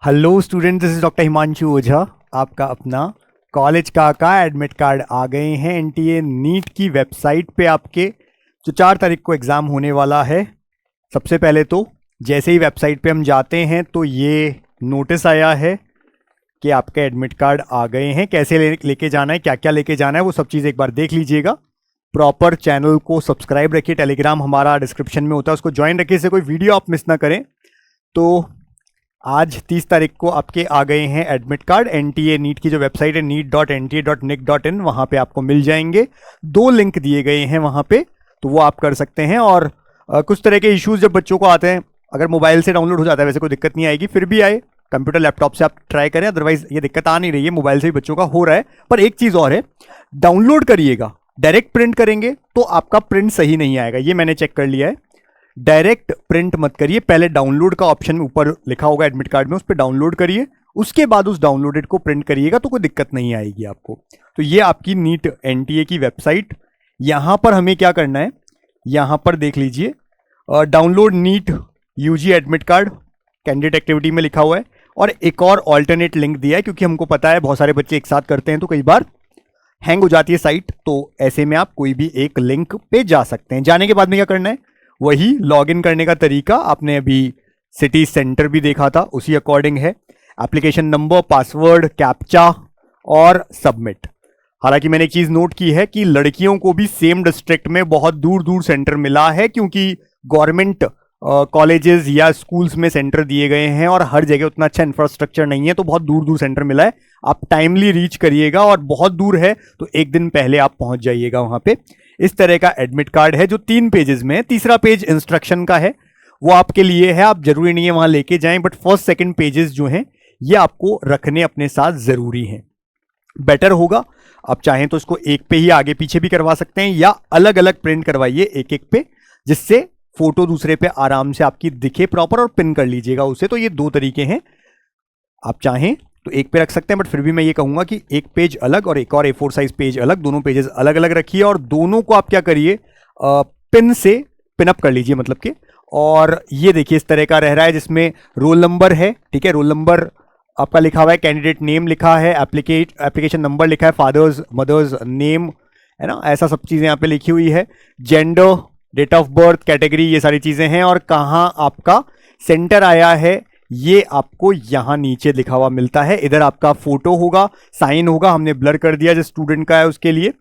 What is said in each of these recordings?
Hello student, this is doctor Himanshu Ojha. आपका अपना college का एडमिट कार्ड आ गए हैं एनटीए नीट की वेबसाइट पे। आपके जो 4 तारीख को एग्ज़ाम होने वाला है, सबसे पहले तो जैसे ही वेबसाइट पे हम जाते हैं तो ये नोटिस आया है कि आपके एडमिट कार्ड आ गए हैं। कैसे लेके जाना है, क्या क्या लेके जाना है, वो सब चीज़ एक बार देख लीजिएगा। प्रॉपर चैनल को सब्सक्राइब रखिए, टेलीग्राम हमारा डिस्क्रिप्शन में होता है, उसको ज्वाइन रखिए, इससे कोई वीडियो आप मिस ना करें। तो आज 30 तारीख को आपके आ गए हैं एडमिट कार्ड। एनटीए नीट की जो वेबसाइट है neet.nta.nic.in, वहाँ पे आपको मिल जाएंगे। 2 लिंक दिए गए हैं वहाँ पे, तो वो आप कर सकते हैं। और कुछ तरह के इश्यूज जब बच्चों को आते हैं, अगर मोबाइल से डाउनलोड हो जाता है वैसे कोई दिक्कत नहीं आएगी, फिर भी आए कंप्यूटर लैपटॉप से आप ट्राई करें, अदरवाइज ये दिक्कत आ नहीं रही है, मोबाइल से भी बच्चों का हो रहा है। पर एक चीज़ और है, डाउनलोड करिएगा, डायरेक्ट प्रिंट करेंगे तो आपका प्रिंट सही नहीं आएगा, ये मैंने चेक कर लिया है। डायरेक्ट प्रिंट मत करिए, पहले डाउनलोड का ऑप्शन ऊपर लिखा होगा एडमिट कार्ड में, उस पर डाउनलोड करिए, उसके बाद उस डाउनलोडेड को प्रिंट करिएगा तो कोई दिक्कत नहीं आएगी आपको। तो ये आपकी नीट एनटीए की वेबसाइट। यहां पर हमें क्या करना है, यहां पर देख लीजिए, download NEET UG admit card candidate activity में लिखा हुआ है, और एक और ऑल्टरनेट लिंक दिया है, क्योंकि हमको पता है बहुत सारे बच्चे एक साथ करते हैं तो कई बार हैंग हो जाती है साइट, तो ऐसे में आप कोई भी एक लिंक पे जा सकते हैं। जाने के बाद में क्या करना है, वही लॉगिन करने का तरीका आपने अभी सिटी सेंटर भी देखा था, उसी अकॉर्डिंग है। एप्लीकेशन नंबर, पासवर्ड, कैप्चा और सबमिट। हालांकि मैंने एक चीज नोट की है कि लड़कियों को भी सेम डिस्ट्रिक्ट में बहुत दूर दूर सेंटर मिला है, क्योंकि गवर्नमेंट कॉलेजेस या स्कूल्स में सेंटर दिए गए हैं और हर जगह उतना अच्छा इंफ्रास्ट्रक्चर नहीं है, तो बहुत दूर दूर सेंटर मिला है। आप टाइमली रीच करिएगा, और बहुत दूर है तो एक दिन पहले आप पहुंच जाइएगा वहां पे। इस तरह का एडमिट कार्ड है जो 3 पेजेस में है। तीसरा पेज इंस्ट्रक्शन का है, वो आपके लिए है, आप जरूरी नहीं है वहां लेके जाएं, बट फर्स्ट सेकंड पेजेस जो हैं ये आपको रखने अपने साथ जरूरी हैं। बेटर होगा आप चाहें तो इसको एक पे ही आगे पीछे भी करवा सकते हैं, या अलग अलग प्रिंट करवाइए एक एक पे, जिससे फोटो दूसरे पे आराम से आपकी दिखे प्रॉपर, और पिन कर लीजिएगा उसे। तो ये 2 तरीके हैं, आप चाहें तो एक पे रख सकते हैं, बट फिर भी मैं ये कहूंगा कि एक पेज अलग और एक और A4 साइज पेज अलग, दोनों पेजेस अलग अलग रखिए, और दोनों को आप क्या करिए, पिन से पिनअप कर लीजिए मतलब कि। और ये देखिए इस तरह का रह रहा है, जिसमें रोल नंबर है, ठीक है, रोल नंबर आपका लिखा हुआ है, कैंडिडेट नेम लिखा है, एप्लीकेशन नंबर लिखा है, फादर्स मदर्स नेम है ना, ऐसा सब चीजें यहाँ पे लिखी हुई है। Gender, date of birth, category, ये सारी चीजें हैं, और कहाँ आपका सेंटर आया है ये आपको यहां नीचे लिखा हुआ मिलता है। इधर आपका फोटो होगा, साइन होगा, हमने ब्लर कर दिया जो स्टूडेंट का है उसके लिए।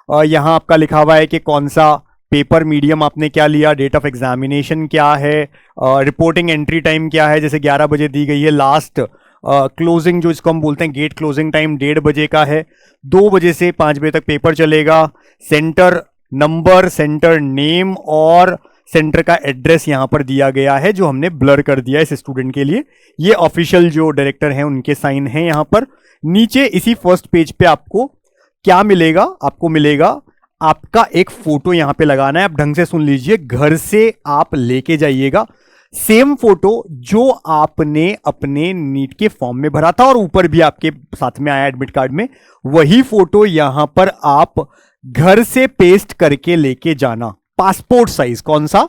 यहां आपका लिखा हुआ है कि कौन सा पेपर मीडियम आपने क्या लिया, डेट ऑफ एग्जामिनेशन क्या है, रिपोर्टिंग एंट्री टाइम क्या है, जैसे 11 बजे दी गई है। लास्ट क्लोजिंग जो इसको हम बोलते हैं गेट क्लोजिंग टाइम 1:30 बजे का है, 2 बजे से 5 बजे तक पेपर चलेगा। सेंटर नंबर, सेंटर नेम और सेंटर का एड्रेस यहां पर दिया गया है, जो हमने ब्लर कर दिया इस स्टूडेंट के लिए। ये ऑफिशियल जो डायरेक्टर हैं उनके साइन हैं यहां पर। नीचे इसी फर्स्ट पेज पे आपको क्या मिलेगा, आपको मिलेगा आपका एक फोटो यहां पे लगाना है। आप ढंग से सुन लीजिए, घर से आप लेके जाइएगा सेम फोटो जो आपने अपने नीट के फॉर्म में भरा था, और ऊपर भी आपके साथ में आया एडमिट कार्ड में, वही फोटो यहां पर आप घर से पेस्ट करके लेके जाना। पासपोर्ट साइज, कौन सा,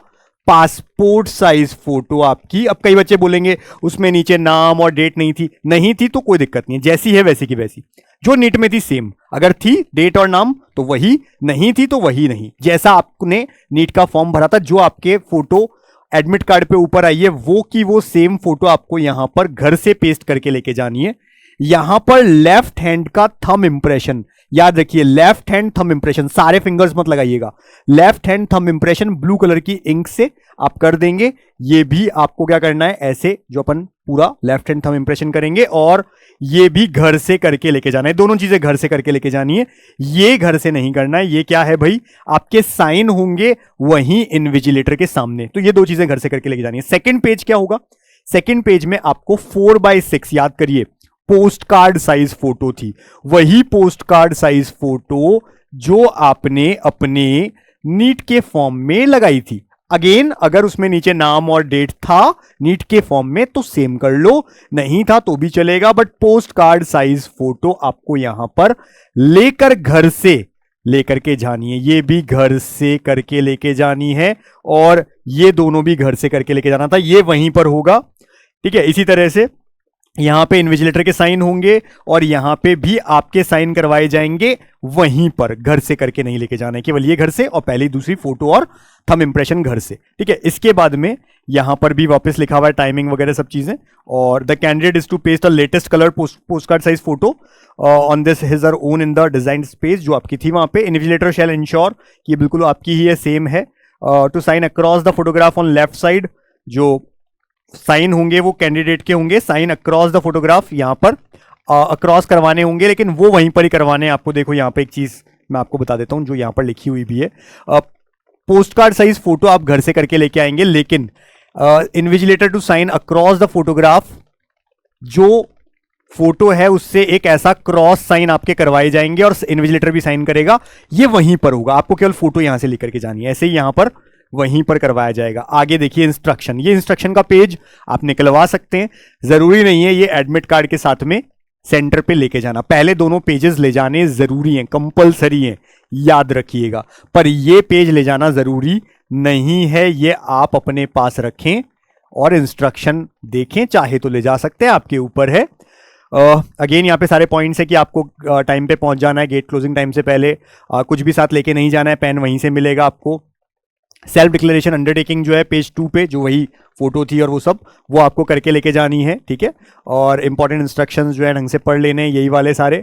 पासपोर्ट साइज फोटो आपकी। अब कई बच्चे बोलेंगे उसमें नीचे नाम और डेट नहीं थी तो कोई दिक्कत नहीं है, जैसी है वैसी की वैसी, जो नीट में थी सेम। अगर थी डेट और नाम तो वही, नहीं थी तो वही, नहीं जैसा आपने नीट का फॉर्म भरा था, जो आपके फोटो एडमिट कार्ड पे ऊपर आई है वो की वो सेम फोटो आपको यहां पर घर से पेस्ट करके लेके जानी है। यहां पर लेफ्ट हैंड का थंब इंप्रेशन, याद रखिए, लेफ्ट हैंड थंब इंप्रेशन, सारे फिंगर्स मत लगाइएगा, left hand thumb impression blue colour की इंक से आप कर देंगे। ये भी आपको क्या करना है, ऐसे जो अपन पूरा लेफ्ट हैंड थंब इंप्रेशन करेंगे, और ये भी घर से करके लेके जाना है। दोनों चीजें घर से करके लेके जानी है, ये घर से नहीं करना है। ये क्या है भाई, आपके साइन होंगे वहीं इन्विजिलेटर के सामने, तो ये 2 चीजें घर से करके लेके जानी है। सेकंड पेज क्या होगा, सेकंड पेज में आपको 4x6, याद करिए, पोस्ट कार्ड साइज फोटो थी, वही पोस्ट कार्ड साइज फोटो जो आपने अपने नीट के फॉर्म में लगाई थी। अगेन अगर उसमें नीचे नाम और डेट था नीट के फॉर्म में तो सेम कर लो, नहीं था तो भी चलेगा, but post card size photo आपको यहां पर लेकर घर से लेकर के जानी है। ये भी घर से करके लेके जानी है, और ये दोनों भी घर से करके लेके जाना था, ये वहीं पर होगा। ठीक है, इसी तरह से यहां पे इन्विजिलेटर के साइन होंगे और यहां पे भी आपके साइन करवाए जाएंगे, वहीं पर, घर से करके नहीं लेके जाना है, केवल ये घर से, और पहली दूसरी फोटो और थंब इंप्रेशन घर से, ठीक है। इसके बाद में यहां पर भी वापस लिखा हुआ है टाइमिंग वगैरह सब चीजें, और the candidate is to paste the latest colour post card size photo on this his or own in the design space, जो आपकी थी वहां पे। इन्विजिलेटर शैल इंश्योर कि बिल्कुल आपकी ही है, सेम है। To sign across the photograph on left side, जो साइन होंगे वो कैंडिडेट के होंगे, साइन अक्रॉस द फोटोग्राफ, यहां पर अक्रॉस करवाने होंगे, लेकिन वो वहीं पर ही करवाने हैं आपको। देखो यहां पे एक चीज मैं आपको बता देता हूं जो यहां पर लिखी हुई भी है, पोस्ट कार्ड साइज फोटो आप घर से करके लेके आएंगे, लेकिन invigilator to sign across the photograph, जो फोटो है उससे एक ऐसा क्रॉस साइन आपके करवाए जाएंगे और इन्विजिलेटर भी साइन करेगा, ये वहीं पर होगा, आपको केवल फोटो यहां से लेकर के जानी है, ऐसे ही यहां पर वहीं पर करवाया जाएगा। आगे देखिए इंस्ट्रक्शन, ये इंस्ट्रक्शन का पेज आप निकलवा सकते हैं, जरूरी नहीं है ये एडमिट कार्ड के साथ में सेंटर पे लेके जाना, पहले दोनों पेजेस ले जाने जरूरी हैं, कंपलसरी हैं, याद रखिएगा, पर ये पेज ले जाना जरूरी नहीं है, ये आप अपने पास रखें और इंस्ट्रक्शन देखें, चाहे तो ले जा सकते हैं, आपके ऊपर है। अगेन यहाँ पे सारे पॉइंट्स है कि आपको टाइम पे पहुंच जाना है, गेट क्लोजिंग टाइम से पहले, कुछ भी साथ लेके नहीं जाना है, पेन वहीं से मिलेगा आपको। सेल्फ डिक्लेरेशन अंडरटेकिंग जो है पेज 2 पे, जो वही फोटो थी और वो सब, वो आपको करके लेके जानी है, ठीक है। और इंपॉर्टेंट इंस्ट्रक्शंस जो है ढंग से पढ़ लेने, यही वाले सारे,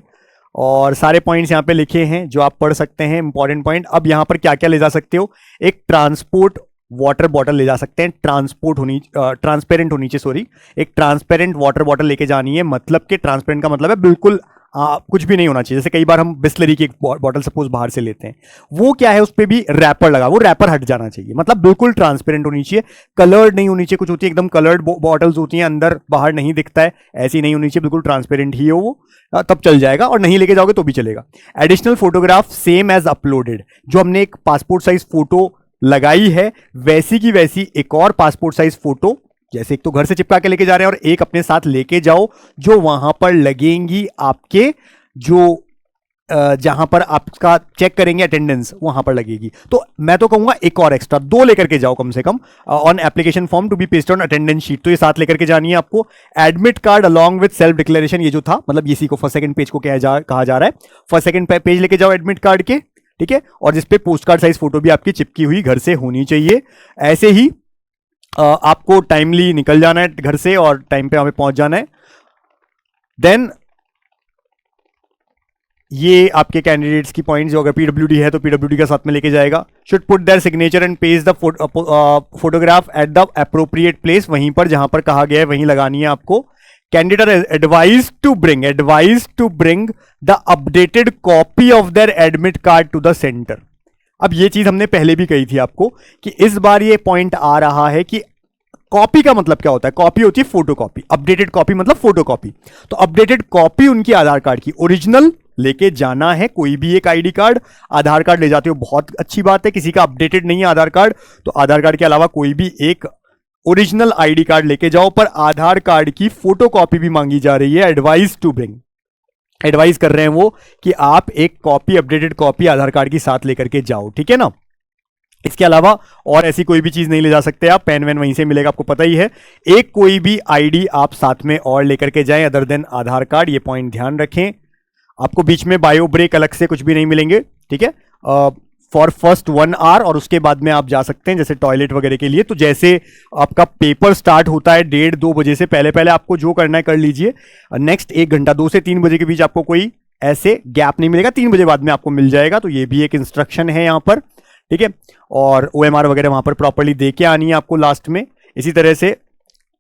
और सारे पॉइंट्स यहाँ पे लिखे हैं जो आप पढ़ सकते हैं, इंपॉर्टेंट पॉइंट। अब यहाँ पर क्या क्या ले जा सकते हो, एक ट्रांसपोर्ट वाटर बॉटल ले जा सकते हैं, ट्रांसपेरेंट होनी चाहिए, सॉरी, एक ट्रांसपेरेंट वाटर बॉटल लेके जानी है, मतलब कि ट्रांसपेरेंट का मतलब है बिल्कुल कुछ भी नहीं होना चाहिए, जैसे कई बार हम बिस्लरी की एक बॉटल सपोज बाहर से लेते हैं, वो क्या है उस पर भी रैपर लगा, वो रैपर हट जाना चाहिए, मतलब बिल्कुल ट्रांसपेरेंट होनी चाहिए, कलर्ड नहीं होनी चाहिए, कुछ होती है एकदम कलर्ड बॉटल्स होती हैं, अंदर बाहर नहीं दिखता है, ऐसी नहीं होनी चाहिए, बिल्कुल ट्रांसपेरेंट ही हो वो, तब चल जाएगा, और नहीं लेके जाओगे तो भी चलेगा। Additional photograph same as uploaded, जो हमने एक पासपोर्ट साइज फोटो लगाई है वैसी की वैसी एक और पासपोर्ट साइज फोटो, जैसे एक तो घर से चिपका के लेके जा रहे हैं और एक अपने साथ लेके जाओ, जो वहां पर लगेंगी आपके, जो जहां पर आपका चेक करेंगे अटेंडेंस, वहां पर लगेगी। तो मैं तो कहूंगा एक और एक्स्ट्रा 2 लेकर के जाओ कम से कम, on application form to be pasted on attendance sheet, तो ये साथ लेकर के जानी है आपको। Admit card along with self declaration, ये जो था, मतलब इसी को फर्स्ट सेकंड पेज को कहा जा रहा है, फर्स्ट सेकंड पेज लेके जाओ एडमिट कार्ड के, ठीक है, और जिसपे पोस्ट कार्ड साइज फोटो भी आपकी चिपकी हुई घर से होनी चाहिए। ऐसे ही आपको टाइमली निकल जाना है घर से और टाइम पे हमें पहुंच जाना है। देन ये आपके कैंडिडेट्स की पॉइंट्स, जो अगर पीडब्ल्यूडी है तो पीडब्ल्यूडी का साथ में लेके जाएगा। Should put there signature and paste the photograph at the appropriate place, वहीं पर जहां पर कहा गया है वहीं लगानी है आपको। Candidate advise to bring the updated copy of their admit card to the centre. अब ये चीज हमने पहले भी कही थी आपको कि इस बार ये पॉइंट आ रहा है कि कॉपी का मतलब क्या होता है, कॉपी होती है फोटो कॉपी, अपडेटेड कॉपी मतलब फोटो कॉपी। तो अपडेटेड कॉपी उनकी आधार कार्ड की, ओरिजिनल लेके जाना है, कोई भी एक आईडी कार्ड, आधार कार्ड ले जाते हो बहुत अच्छी बात है, किसी का अपडेटेड नहीं है आधार कार्ड तो आधार कार्ड के अलावा कोई भी एक ओरिजिनल आईडी कार्ड लेके जाओ, पर आधार कार्ड की फोटो कॉपी भी मांगी जा रही है। एडवाइज टू ब्रिंग, एडवाइस कर रहे हैं वो कि आप एक कॉपी, अपडेटेड कॉपी आधार कार्ड की साथ लेकर के जाओ, ठीक है ना। इसके अलावा और ऐसी कोई भी चीज नहीं ले जा सकते आप, पेन वेन वहीं से मिलेगा, आपको पता ही है। एक कोई भी आईडी आप साथ में और लेकर के जाएं अदर देन आधार कार्ड, ये पॉइंट ध्यान रखें। आपको बीच में बायो ब्रेक अलग से कुछ भी नहीं मिलेंगे, ठीक है, फॉर फर्स्ट 1 आवर, और उसके बाद में आप जा सकते हैं जैसे टॉयलेट वगैरह के लिए। तो जैसे आपका पेपर स्टार्ट होता है 1:30-2 बजे से पहले पहले आपको जो करना है कर लीजिए। नेक्स्ट 1 घंटा 2 से 3 बजे के बीच आपको कोई ऐसे गैप नहीं मिलेगा, 3 बजे बाद में आपको मिल जाएगा। तो ये भी एक इंस्ट्रक्शन है यहाँ पर, ठीक है। और OMR वगैरह वहां पर प्रॉपर्ली दे के आनी है आपको लास्ट में। इसी तरह से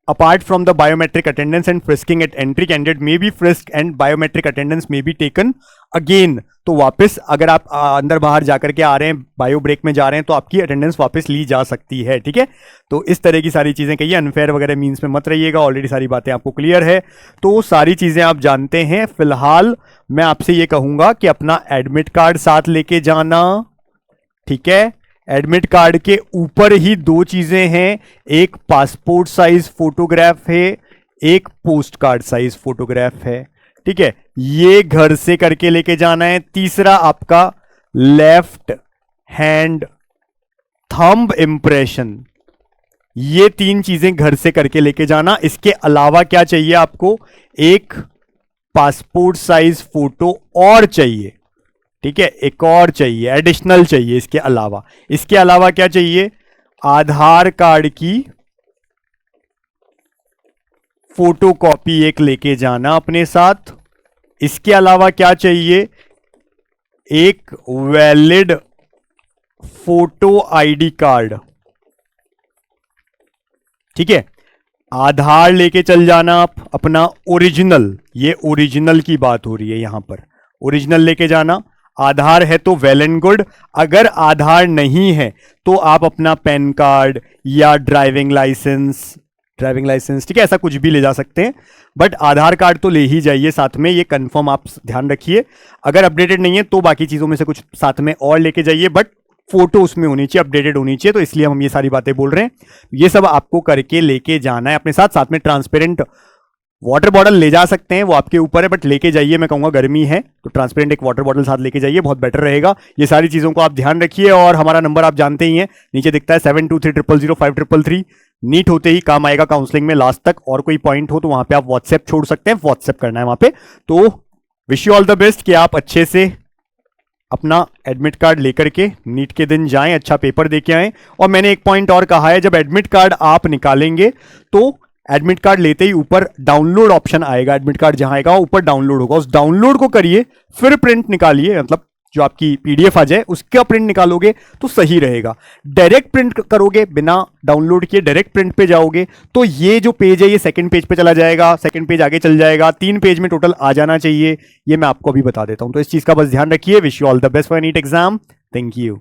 apart from the biometric attendance and frisking at entry, candidate may be frisked and biometric attendance may be taken again। तो वापस अगर आप अंदर बाहर जाकर के आ रहे हैं, बायो ब्रेक में जा रहे हैं, तो आपकी अटेंडेंस वापस ली जा सकती है, ठीक है। तो इस तरह की सारी चीजें कही, अनफेयर वगैरह मीन्स में मत रहिएगा, ऑलरेडी सारी बातें आपको क्लियर है, तो सारी चीजें आप जानते हैं। फिलहाल मैं आपसे ये कहूंगा कि अपना एडमिट कार्ड साथ लेके जाना, ठीक है। एडमिट कार्ड के ऊपर ही 2 चीजें हैं, एक पासपोर्ट साइज फोटोग्राफ है, एक पोस्ट कार्ड साइज फोटोग्राफ है, ठीक है। ये घर से करके लेके जाना है। तीसरा आपका लेफ्ट हैंड थंब इंप्रेशन, ये 3 चीजें घर से करके लेके जाना। इसके अलावा क्या चाहिए आपको, एक पासपोर्ट साइज फोटो और चाहिए, ठीक है, एक और चाहिए, एडिशनल चाहिए इसके अलावा। इसके अलावा क्या चाहिए, आधार कार्ड की फोटो कॉपी एक लेके जाना अपने साथ। इसके अलावा क्या चाहिए, एक वैलिड फोटो आईडी कार्ड, ठीक है। आधार लेके चल जाना आप अपना ओरिजिनल, ये ओरिजिनल की बात हो रही है यहां पर, ओरिजिनल लेके जाना। आधार है तो वेल एंड गुड, अगर आधार नहीं है तो आप अपना पैन कार्ड या ड्राइविंग लाइसेंस, ठीक है, ऐसा कुछ भी ले जा सकते हैं, बट आधार कार्ड तो ले ही जाइए साथ में, ये कंफर्म आप ध्यान रखिए। अगर अपडेटेड नहीं है तो बाकी चीजों में से कुछ साथ में और लेके जाइए, बट फोटो उसमें होनी चाहिए, अपडेटेड होनी चाहिए, तो इसलिए हम ये सारी बातें बोल रहे हैं। ये सब आपको करके लेके जाना है अपने साथ। साथ में ट्रांसपेरेंट वाटर बॉटल ले जा सकते हैं, वो आपके ऊपर है, बट लेके जाइए। मैं कहूंगा गर्मी है तो ट्रांसपेरेंट एक वाटर बॉटल साथ लेके जाइए, बहुत बेटर रहेगा। ये सारी चीजों को आप ध्यान रखिए, और हमारा नंबर आप जानते ही हैं, नीचे दिखता है 72300533। नीट होते ही काम आएगा काउंसलिंग में लास्ट तक, और कोई पॉइंट हो तो वहां पे आप व्हाट्सएप छोड़ सकते हैं, व्हाट्सएप करना है वहां पे। तो wish you all the best कि आप अच्छे से अपना एडमिट कार्ड लेकर के नीट के दिन जाएं, अच्छा पेपर देके आएं। और मैंने एक पॉइंट और कहा है, जब एडमिट कार्ड आप निकालेंगे तो एडमिट कार्ड लेते ही ऊपर डाउनलोड ऑप्शन आएगा, एडमिट कार्ड जहां आएगा ऊपर डाउनलोड होगा, उस डाउनलोड को करिए, फिर प्रिंट निकालिए, मतलब जो आपकी पीडीएफ आ जाए उसका प्रिंट निकालोगे तो सही रहेगा। डायरेक्ट प्रिंट करोगे बिना डाउनलोड किए, डायरेक्ट प्रिंट पे जाओगे तो ये जो पेज है ये सेकंड पेज पे चला जाएगा, सेकंड पेज आगे चल जाएगा, 3 पेज में टोटल आ जाना चाहिए। ये मैं आपको अभी बता देता हूं, तो इस चीज का बस ध्यान रखिए। Wish you all the best for NEET exam. Thank you.